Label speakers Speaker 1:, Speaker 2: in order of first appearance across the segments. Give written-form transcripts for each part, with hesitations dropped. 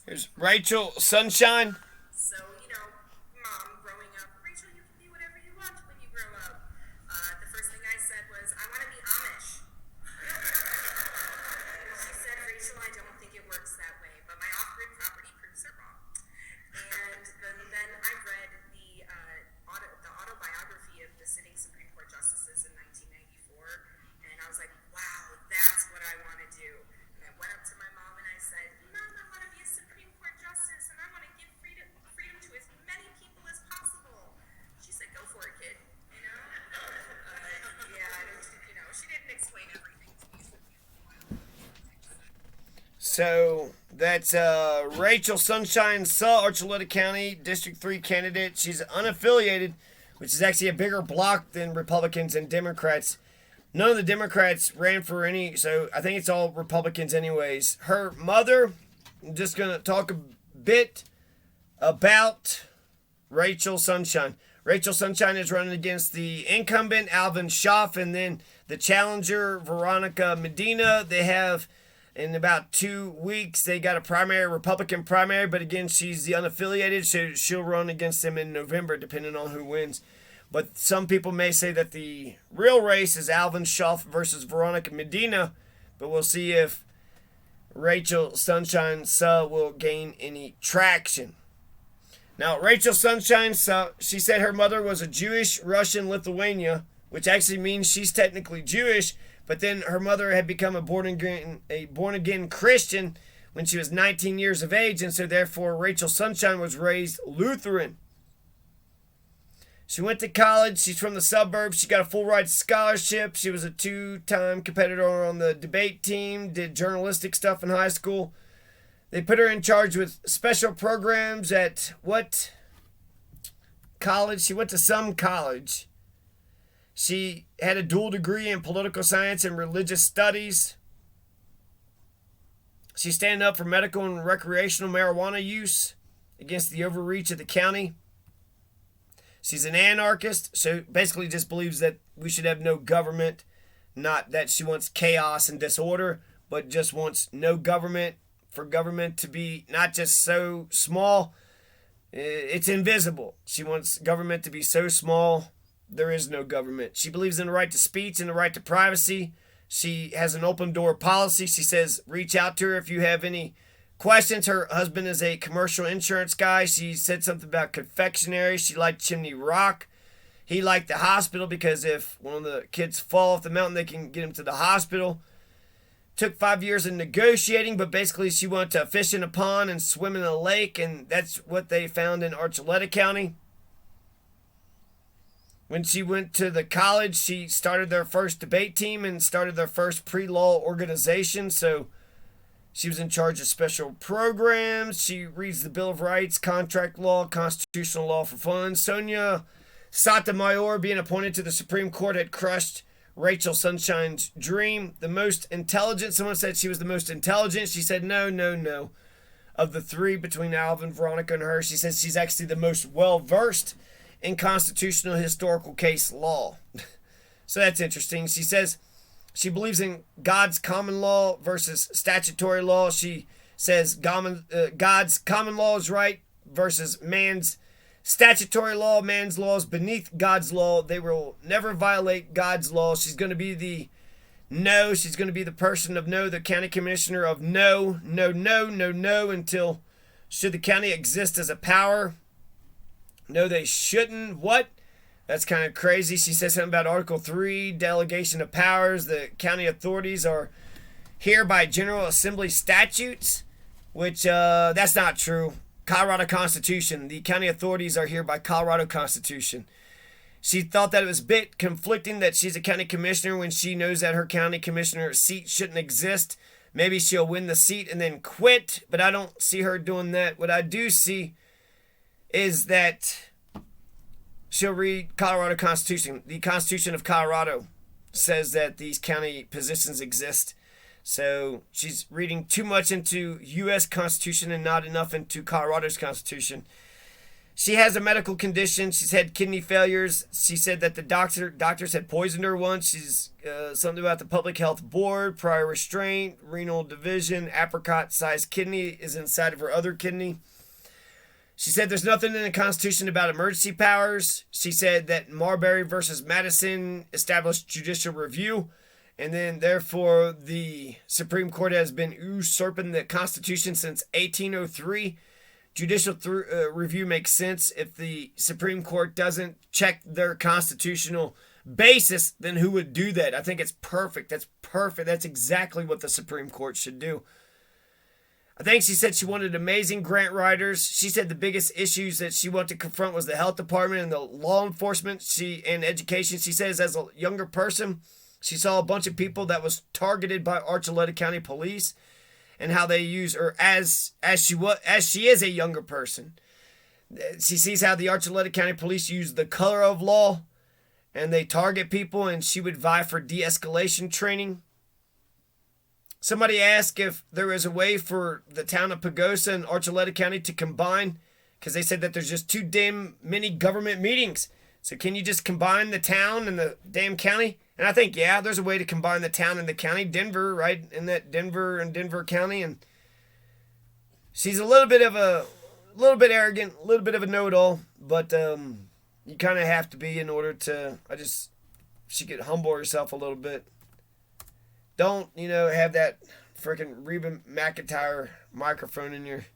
Speaker 1: Here's Rachel Sunshine.
Speaker 2: So, mom, growing up, Rachel, you can be whatever you want when you grow up. The first thing I said was, I want to be Amish. She said, Rachel, I don't think it works that way, but my off-grid property proves her wrong. And then I read the autobiography of the sitting Supreme Court justices in 1994, and I was like, wow, that's what I want to do. And I went up to my mom and I said, Mom, I want to be a Supreme Court justice, and I want to give freedom to as many people as possible. She said, go for it, kid. She didn't explain everything to me.
Speaker 1: So that's Rachel Sunshine Suh, Archuleta County, District 3 candidate. She's unaffiliated, which is actually a bigger block than Republicans and Democrats. None of the Democrats ran for any, so I think it's all Republicans anyways. Her mother, I'm just going to talk a bit about Rachel Sunshine. Rachel Sunshine is running against the incumbent, Alvin Schaaf, and then the challenger, Veronica Medina. They have, in about 2 weeks, they got a primary, Republican primary, but again, she's the unaffiliated, so she'll run against them in November, depending on who wins. But some people may say that the real race is Alvin Schaaf versus Veronica Medina, but we'll see if Rachel Sunshine Suh will gain any traction. Now, Rachel Sunshine Suh, she said her mother was a Jewish Russian Lithuania, which actually means she's technically Jewish, but then her mother had become a born again Christian when she was 19 years of age, and so therefore Rachel Sunshine was raised Lutheran. She went to college. She's from the suburbs. She got a full ride scholarship. She was a 2-time competitor on the debate team, did journalistic stuff in high school. They put her in charge with special programs at what college? She went to some college. She had a dual degree in political science and religious studies. She's standing up for medical and recreational marijuana use against the overreach of the county. She's an anarchist, so basically just believes that we should have no government. Not that she wants chaos and disorder, but just wants no government, for government to be not just so small, it's invisible. She wants government to be so small, there is no government. She believes in the right to speech and the right to privacy. She has an open door policy. She says, reach out to her if you have any questions. Her husband is a commercial insurance guy. She said something about confectionery. She liked Chimney Rock. He liked the hospital because if one of the kids fall off the mountain, they can get him to the hospital. Took 5 years in negotiating, but basically she wanted to fish in a pond and swim in a lake, and that's what they found in Archuleta County. When she went to the college, she started their first debate team and started their first pre-law organization, so she was in charge of special programs. She reads the Bill of Rights, contract law, constitutional law for fun. Sonia Sotomayor being appointed to the Supreme Court had crushed Rachel Sunshine's dream. The most intelligent, someone said she was the most intelligent. She said no. Of the three between Alvin, Veronica, and her, she says she's actually the most well-versed in constitutional historical case law. So that's interesting. She says she believes in God's common law versus statutory law. She says God's common law is right versus man's statutory law. Man's law is beneath God's law. They will never violate God's law. She's going to be the no. She's going to be the person of no, the county commissioner of no, until should the county exist as a power. No, they shouldn't. What? That's kind of crazy. She says something about Article 3, delegation of powers. The county authorities are here by General Assembly statutes, which that's not true. Colorado Constitution. The county authorities are here by Colorado Constitution. She thought that it was a bit conflicting that she's a county commissioner when she knows that her county commissioner seat shouldn't exist. Maybe she'll win the seat and then quit, but I don't see her doing that. What I do see is that she'll read Colorado Constitution. The Constitution of Colorado says that these county positions exist. So she's reading too much into U.S. Constitution and not enough into Colorado's Constitution. She has a medical condition. She's had kidney failures. She said that the doctors had poisoned her once. She's something about the Public Health Board, prior restraint, renal division, apricot-sized kidney is inside of her other kidney. She said there's nothing in the Constitution about emergency powers. She said that Marbury versus Madison established judicial review, and then therefore the Supreme Court has been usurping the Constitution since 1803. Judicial review makes sense. If the Supreme Court doesn't check their constitutional basis, then who would do that? I think it's perfect. That's perfect. That's exactly what the Supreme Court should do. I think she said she wanted amazing grant writers. She said the biggest issues that she wanted to confront was the health department and the law enforcement and education. She says as a younger person, she saw a bunch of people that was targeted by Archuleta County Police, and how they use her as she is a younger person. She sees how the Archuleta County Police use the color of law and they target people, and she would vie for de-escalation training. Somebody asked if there is a way for the town of Pagosa and Archuleta County to combine, because they said that there's just too damn many government meetings. So can you just combine the town and the damn county? And I think, yeah, there's a way to combine the town and the county. Denver, right? In that Denver and Denver County. And she's a little bit arrogant, a little bit of a know-it-all. But you kind of have to be in order to, she could humble herself a little bit. Don't, have that freaking Reba McEntire microphone in your...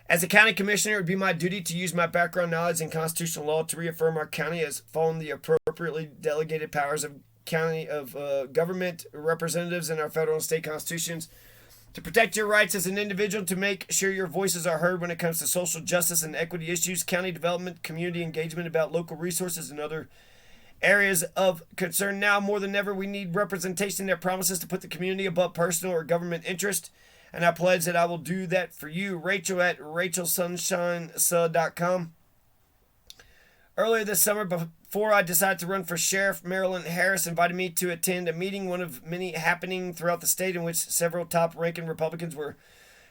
Speaker 1: As a county commissioner, it would be my duty to use my background knowledge in constitutional law to reaffirm our county as following the appropriately delegated powers of government representatives in our federal and state constitutions, to protect your rights as an individual, to make sure your voices are heard when it comes to social justice and equity issues, county development, community engagement about local resources, and other areas of concern. Now more than ever, we need representation that promises to put the community above personal or government interest. And I pledge that I will do that for you. Rachel at rachelssunshinesuh.com. Earlier this summer, before I decided to run for sheriff, Marilyn Harris invited me to attend a meeting, one of many happening throughout the state, in which several top-ranking Republicans were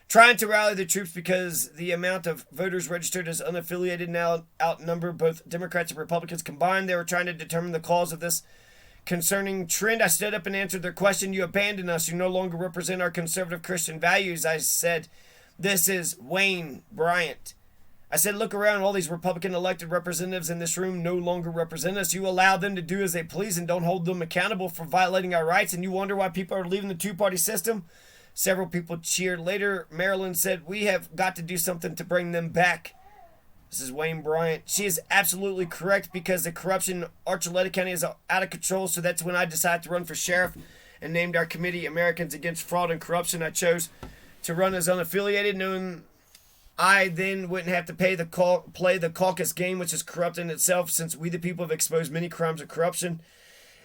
Speaker 1: trying to rally the troops because the amount of voters registered as unaffiliated now outnumber both Democrats and Republicans combined. They were trying to determine the cause of this concerning trend. I stood up and answered their question. You abandoned us. You no longer represent our conservative Christian values. I said, this is Wayne Bryant. I said, look around. All these Republican elected representatives in this room no longer represent us. You allow them to do as they please and don't hold them accountable for violating our rights. And you wonder why people are leaving the two-party system? Several people cheered. Later, Marilyn said, we have got to do something to bring them back. This is Wayne Bryant. She is absolutely correct, because the corruption in Archuleta County is out of control. So that's when I decided to run for sheriff and named our committee Americans Against Fraud and Corruption. I chose to run as unaffiliated, knowing I then wouldn't have to play the caucus game, which is corrupt in itself, since we the people have exposed many crimes of corruption.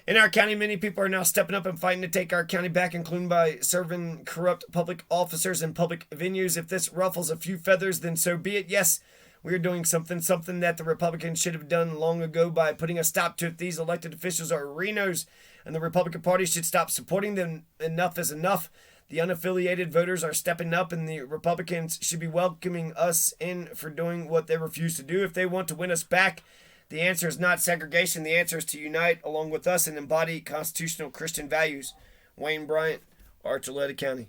Speaker 1: In our county, many people are now stepping up and fighting to take our county back, including by serving corrupt public officers in public venues. If this ruffles a few feathers, then so be it. Yes, we are doing something that the Republicans should have done long ago by putting a stop to it. These elected officials are rhinos, and the Republican Party should stop supporting them. Enough is enough. The unaffiliated voters are stepping up, and the Republicans should be welcoming us in for doing what they refuse to do. If they want to win us back, the answer is not segregation. The answer is to unite along with us and embody constitutional Christian values. Wayne Bryant, Archuleta County.